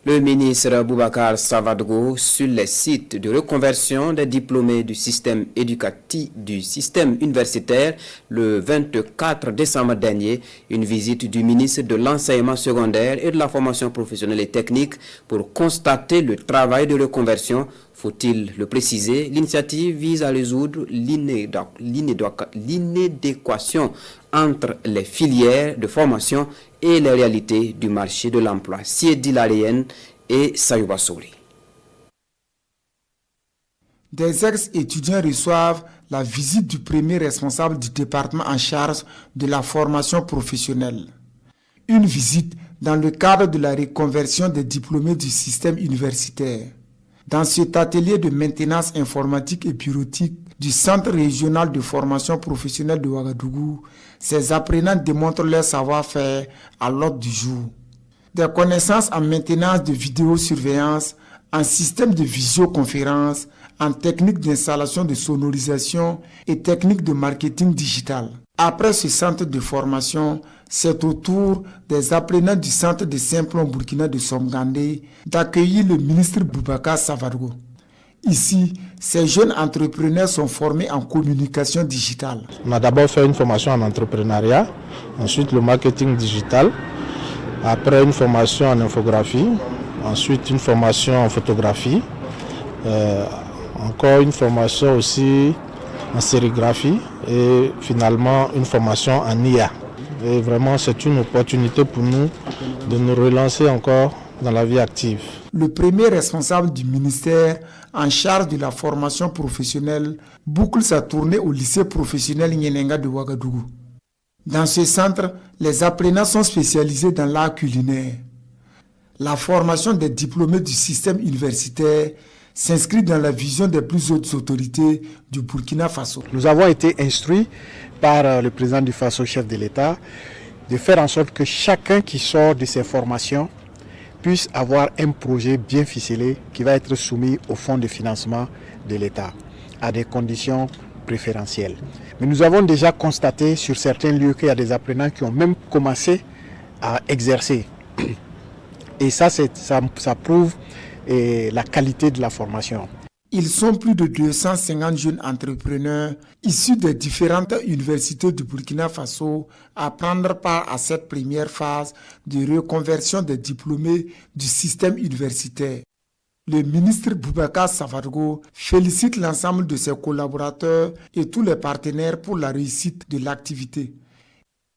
Le ministre Boubacar Savadogo sur les sites de reconversion des diplômés du système éducatif du système universitaire le 24 décembre dernier, une visite du ministre de l'enseignement secondaire et de la formation professionnelle et technique pour constater le travail de reconversion. Faut-il le préciser, l'initiative vise à résoudre l'inadéquation entre les filières de formation et les réalités du marché de l'emploi. Siedi Larien et Sayouba Souri. Des ex-étudiants reçoivent la visite du premier responsable du département en charge de la formation professionnelle. Une visite dans le cadre de la reconversion des diplômés du système universitaire. Dans cet atelier de maintenance informatique et bureautique du Centre régional de formation professionnelle de Ouagadougou, ces apprenants démontrent leur savoir-faire à l'ordre du jour. Des connaissances en maintenance de vidéosurveillance, en système de visioconférence, en technique d'installation de sonorisation et technique de marketing digital. Après ce centre de formation, c'est au tour des apprenants du centre de Simplon Burkina de Somgandé d'accueillir le ministre Boubacar Savadogo. Ici, ces jeunes entrepreneurs sont formés en communication digitale. On a d'abord fait une formation en entrepreneuriat, ensuite le marketing digital, après une formation en infographie, ensuite une formation en photographie, encore une formation aussi en sérigraphie et finalement une formation en IA. Et vraiment, c'est une opportunité pour nous de nous relancer encore dans la vie active. Le premier responsable du ministère en charge de la formation professionnelle boucle sa tournée au lycée professionnel Nyenenga de Ouagadougou. Dans ce centre, les apprenants sont spécialisés dans l'art culinaire. La formation des diplômés du système universitaire s'inscrit dans la vision des plus hautes autorités du Burkina Faso. Nous avons été instruits par le président du Faso, chef de l'État, de faire en sorte que chacun qui sort de ces formations puisse avoir un projet bien ficelé qui va être soumis au fonds de financement de l'État à des conditions préférentielles. Mais nous avons déjà constaté sur certains lieux qu'il y a des apprenants qui ont même commencé à exercer. Et ça prouve la qualité de la formation. Ils sont plus de 250 jeunes entrepreneurs issus des différentes universités du Burkina Faso à prendre part à cette première phase de reconversion des diplômés du système universitaire. Le ministre Boubacar Savadogo félicite l'ensemble de ses collaborateurs et tous les partenaires pour la réussite de l'activité.